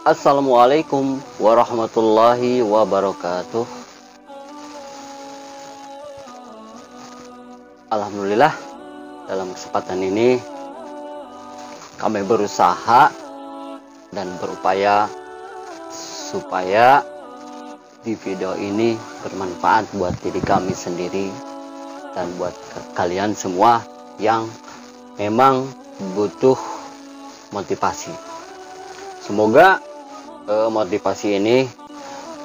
Assalamualaikum warahmatullahi wabarakatuh. Alhamdulillah, dalam kesempatan ini kami berusaha dan berupaya supaya di video ini bermanfaat buat diri kami sendiri dan buat kalian semua yang memang butuh motivasi. Semoga motivasi ini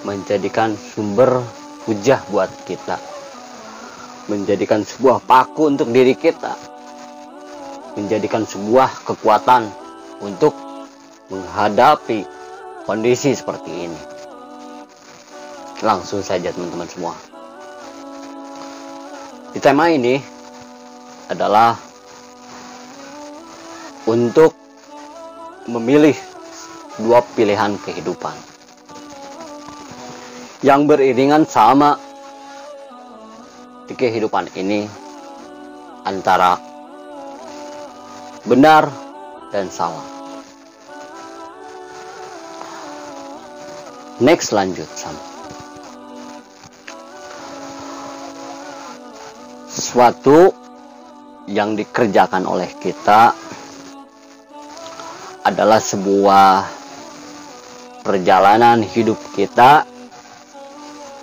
menjadikan sumber hujah buat kita, menjadikan sebuah paku untuk diri kita, menjadikan sebuah kekuatan untuk menghadapi kondisi seperti ini. Langsung saja teman-teman semua. Di tema ini adalah untuk memilih dua pilihan kehidupan yang beriringan sama di kehidupan ini, antara benar dan salah. Next, lanjut sama sesuatu yang dikerjakan oleh kita adalah sebuah perjalanan hidup kita,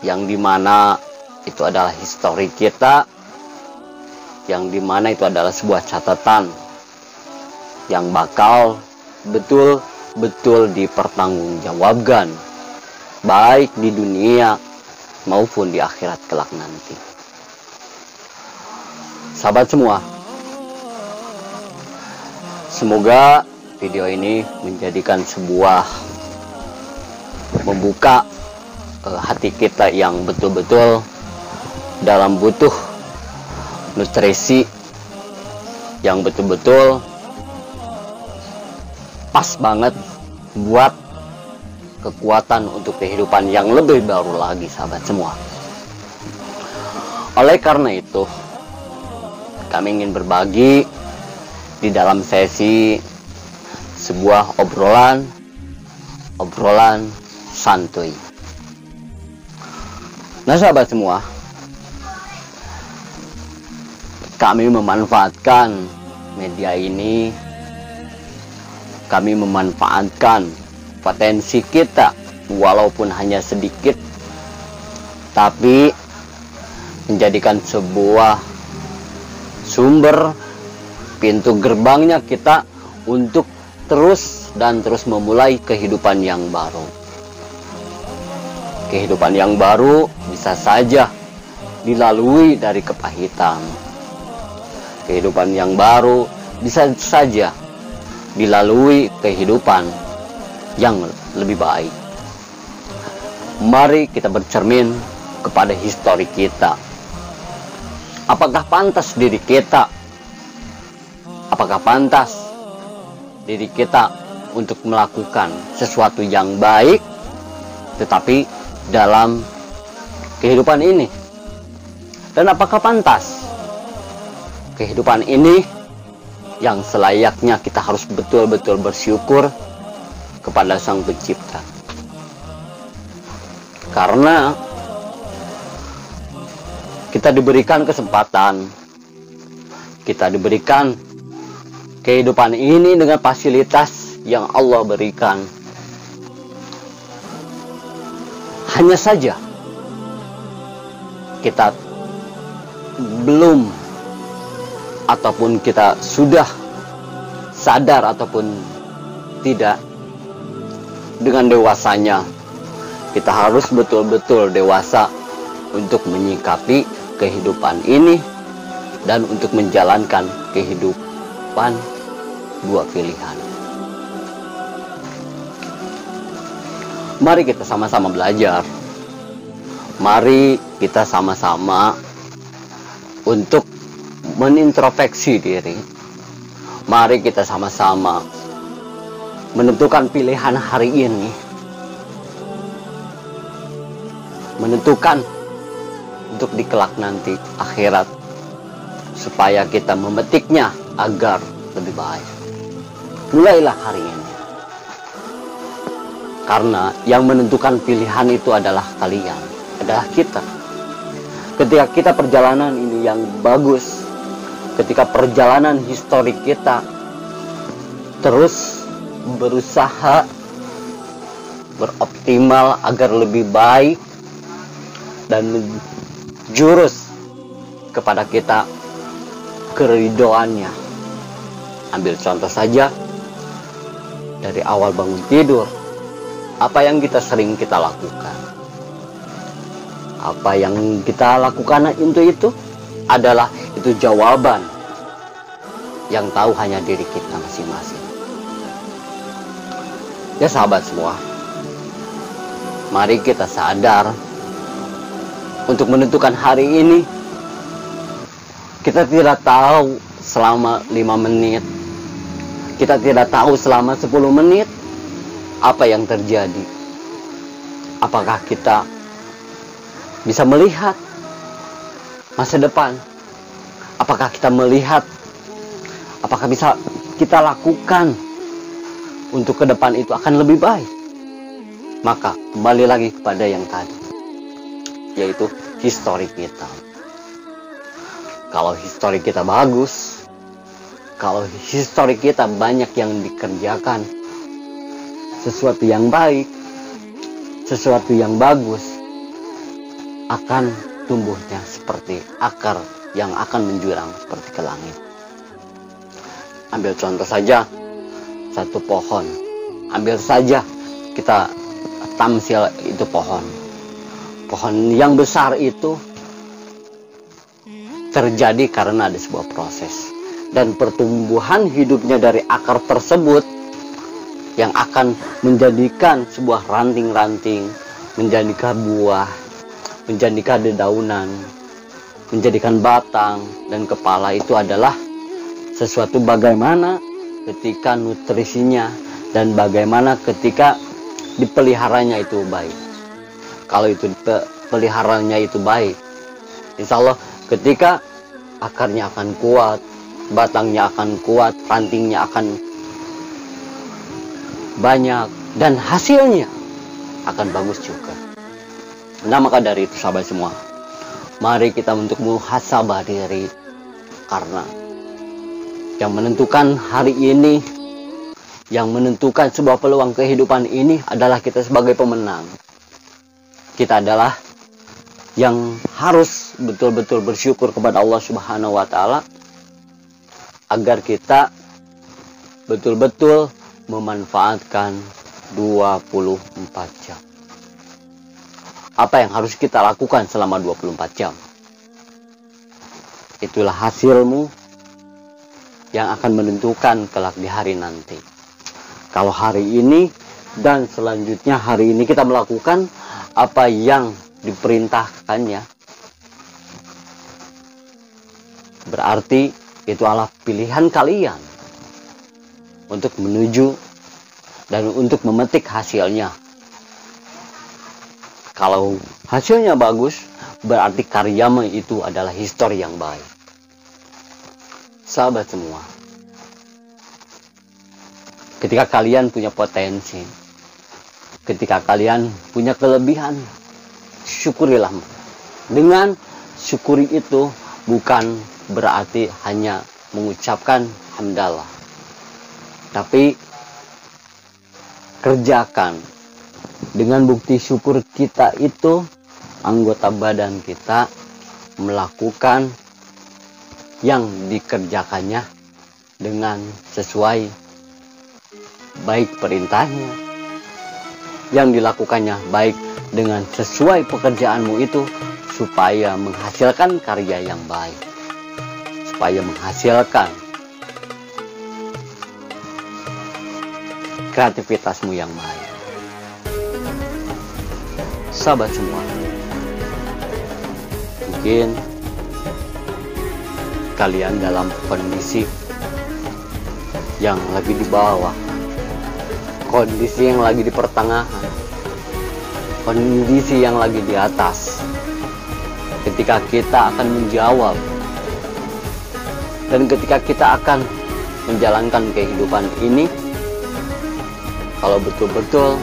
yang dimana itu adalah histori kita, yang dimana itu adalah sebuah catatan yang bakal betul-betul dipertanggungjawabkan, baik di dunia maupun di akhirat kelak nanti. Sahabat semua, semoga video ini menjadikan sebuah membuka hati kita yang betul-betul dalam butuh nutrisi yang betul-betul pas banget buat kekuatan untuk kehidupan yang lebih baru lagi, sahabat semua. Oleh karena itu, kami ingin berbagi di dalam sesi sebuah obrolan santuy. Nah, sahabat semua, kami memanfaatkan media ini, kami memanfaatkan potensi kita walaupun hanya sedikit, tapi menjadikan sebuah sumber pintu gerbangnya kita untuk terus memulai kehidupan yang baru. Kehidupan yang baru bisa saja dilalui dari kepahitan. Kehidupan yang baru bisa saja dilalui kehidupan yang lebih baik. Mari kita bercermin kepada histori kita. Apakah pantas diri kita? Apakah pantas diri kita untuk melakukan sesuatu yang baik, tetapi dalam kehidupan ini? Dan apakah pantas kehidupan ini yang selayaknya kita harus betul-betul bersyukur kepada Sang Pencipta? Karena kita diberikan kesempatan, kita diberikan kehidupan ini dengan fasilitas yang Allah berikan. Hanya saja kita belum, ataupun kita sudah sadar ataupun tidak, dengan dewasanya kita harus betul-betul dewasa untuk menyikapi kehidupan ini dan untuk menjalankan kehidupan dua pilihan. Mari kita sama-sama belajar. Mari kita sama-sama untuk menintrospeksi diri. Mari kita sama-sama menentukan pilihan hari ini, menentukan untuk di kelak nanti akhirat, supaya kita memetiknya agar lebih baik. Mulailah hari ini. Karena yang menentukan pilihan itu adalah kalian, adalah kita. Ketika kita perjalanan ini yang bagus, ketika perjalanan historik kita terus berusaha beroptimal agar lebih baik dan menjurus kepada kita keridoannya. Ambil contoh saja dari awal bangun tidur, apa yang kita sering kita lakukan? Apa yang kita lakukan itu adalah itu jawaban yang tahu hanya diri kita masing-masing. Ya sahabat semua, mari kita sadar untuk menentukan hari ini. Kita tidak tahu selama 5 menit, kita tidak tahu selama 10 menit apa yang terjadi. Apakah kita bisa melihat masa depan? Apakah kita melihat, apakah bisa kita lakukan untuk ke depan itu akan lebih baik? Maka kembali lagi kepada yang tadi, yaitu histori kita. Kalau histori kita bagus, kalau histori kita banyak yang dikerjakan, sesuatu yang baik, sesuatu yang bagus, akan tumbuhnya seperti akar yang akan menjurang seperti ke langit. Ambil contoh saja satu pohon. Ambil saja kita tamsil itu pohon. Pohon yang besar itu terjadi karena ada sebuah proses. Dan pertumbuhan hidupnya dari akar tersebut yang akan menjadikan sebuah ranting-ranting, menjadikan buah, menjadikan dedaunan, menjadikan batang dan kepala, itu adalah sesuatu bagaimana ketika nutrisinya dan bagaimana ketika dipeliharanya itu baik. Kalau itu peliharanya itu baik, insya Allah ketika akarnya akan kuat, batangnya akan kuat, rantingnya akan banyak, dan hasilnya akan bagus juga. Nah, maka dari itu sahabat semua, mari kita untuk muhasabah diri, karena yang menentukan hari ini, yang menentukan sebuah peluang kehidupan ini adalah kita sebagai pemenang. Kita adalah yang harus betul-betul bersyukur kepada Allah Subhanahu wa Ta'ala agar kita betul-betul memanfaatkan 24 jam. Apa yang harus kita lakukan selama 24 jam? Itulah hasilmu yang akan menentukan kelak di hari nanti. Kalau hari ini dan selanjutnya hari ini kita melakukan apa yang diperintahkannya, berarti itu adalah pilihan kalian untuk menuju dan untuk memetik hasilnya. Kalau hasilnya bagus, berarti karyamu itu adalah histori yang baik. Sahabat semua, ketika kalian punya potensi, ketika kalian punya kelebihan, syukurilah. Dengan syukuri itu bukan berarti hanya mengucapkan hamdalah, tapi kerjakan. Dengan bukti syukur kita itu, anggota badan kita melakukan yang dikerjakannya dengan sesuai baik perintahnya, yang dilakukannya baik dengan sesuai pekerjaanmu itu, supaya menghasilkan karya yang baik, supaya menghasilkan kreativitasmu yang baik. Sahabat semua, mungkin kalian dalam kondisi yang lagi di bawah, kondisi yang lagi di pertengahan, kondisi yang lagi di atas. Ketika kita akan menjawab dan ketika kita akan menjalankan kehidupan ini, kalau betul-betul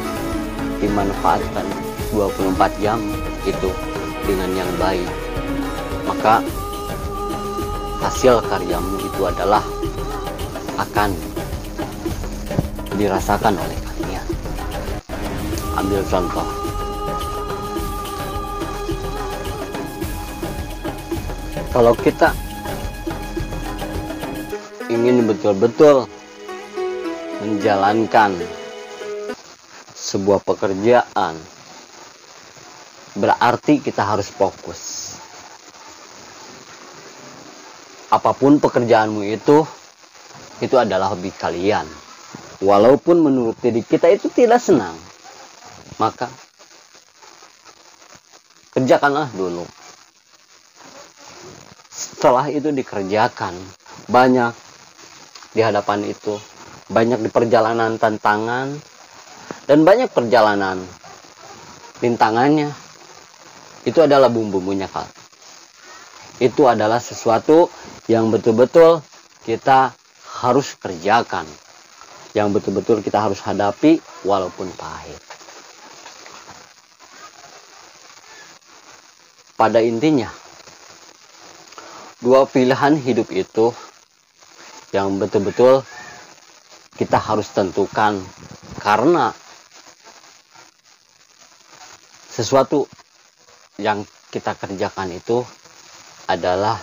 dimanfaatkan 24 jam itu dengan yang baik, maka hasil karyamu itu adalah akan dirasakan oleh kalian. Ambil contoh, kalau kita ingin betul-betul menjalankan sebuah pekerjaan, berarti kita harus fokus. Apapun pekerjaanmu itu adalah hobi kalian. Walaupun menurut diri kita itu tidak senang, maka kerjakanlah dulu. Setelah itu dikerjakan, banyak di hadapan itu, banyak di perjalanan tantangan, dan banyak perjalanan rintangannya. Itu adalah bumbu-bumbunya, Kak. Itu adalah sesuatu yang betul-betul kita harus kerjakan, yang betul-betul kita harus hadapi walaupun pahit. Pada intinya, dua pilihan hidup itu yang betul-betul kita harus tentukan, karena sesuatu yang kita kerjakan itu adalah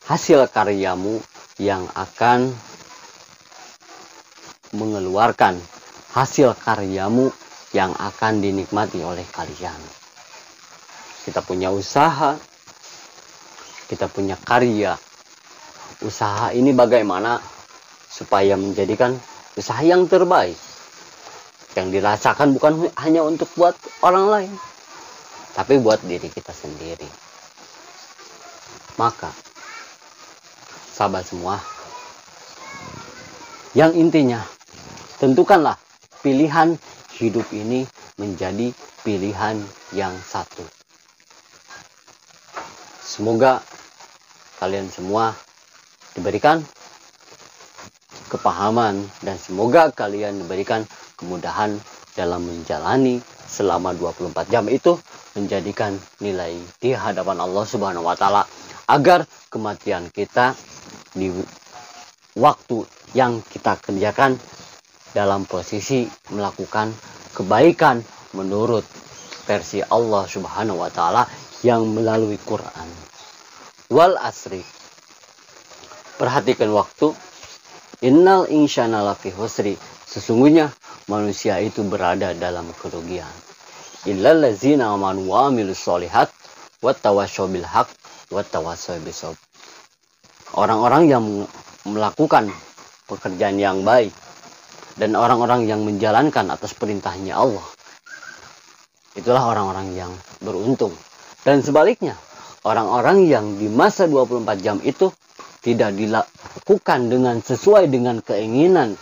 hasil karyamu yang akan mengeluarkan hasil karyamu yang akan dinikmati oleh kalian. Kita punya usaha, kita punya karya. Usaha ini bagaimana supaya menjadikan usaha yang terbaik, yang dirasakan bukan hanya untuk buat orang lain, tapi buat diri kita sendiri. Maka sahabat semua, yang intinya tentukanlah pilihan hidup ini menjadi pilihan yang satu. Semoga kalian semua diberikan kepahaman, dan semoga kalian diberikan kemudahan dalam menjalani selama 24 jam itu, menjadikan nilai di hadapan Allah Subhanahu wa Ta'ala, agar kematian kita di waktu yang kita kerjakan dalam posisi melakukan kebaikan menurut versi Allah Subhanahu wa Ta'ala yang melalui Quran. Wal asri, perhatikan waktu. Innal insyana lafi husri, sesungguhnya manusia itu berada dalam kerugian. Illal ladzina amanu wa amilus solihat wattawassaw bil haq wattawassaw bis sabr. Orang-orang yang melakukan pekerjaan yang baik dan orang-orang yang menjalankan atas perintahnya Allah, itulah orang-orang yang beruntung. Dan sebaliknya, orang-orang yang di masa 24 jam itu tidak dilakukan dengan sesuai dengan keinginan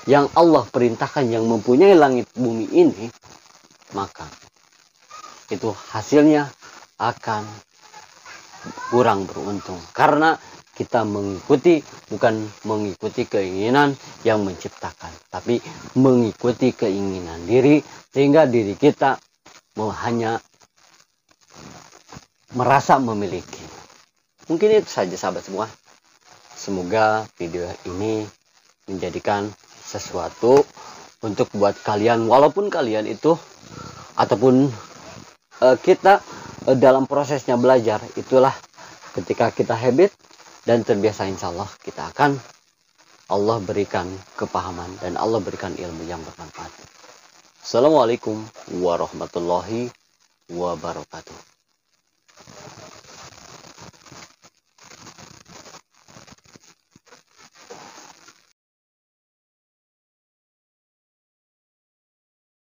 yang Allah perintahkan, yang mempunyai langit bumi ini, maka itu hasilnya akan kurang beruntung. Karena kita bukan mengikuti keinginan yang menciptakan, tapi mengikuti keinginan diri, sehingga diri kita hanya merasa memiliki. Mungkin itu saja sahabat semua. Semoga video ini menjadikan sesuatu untuk buat kalian, walaupun kalian itu ataupun kita dalam prosesnya belajar, itulah ketika kita habit dan terbiasa, insya Allah kita akan Allah berikan kepahaman dan Allah berikan ilmu yang bermanfaat. Assalamualaikum warahmatullahi wabarakatuh.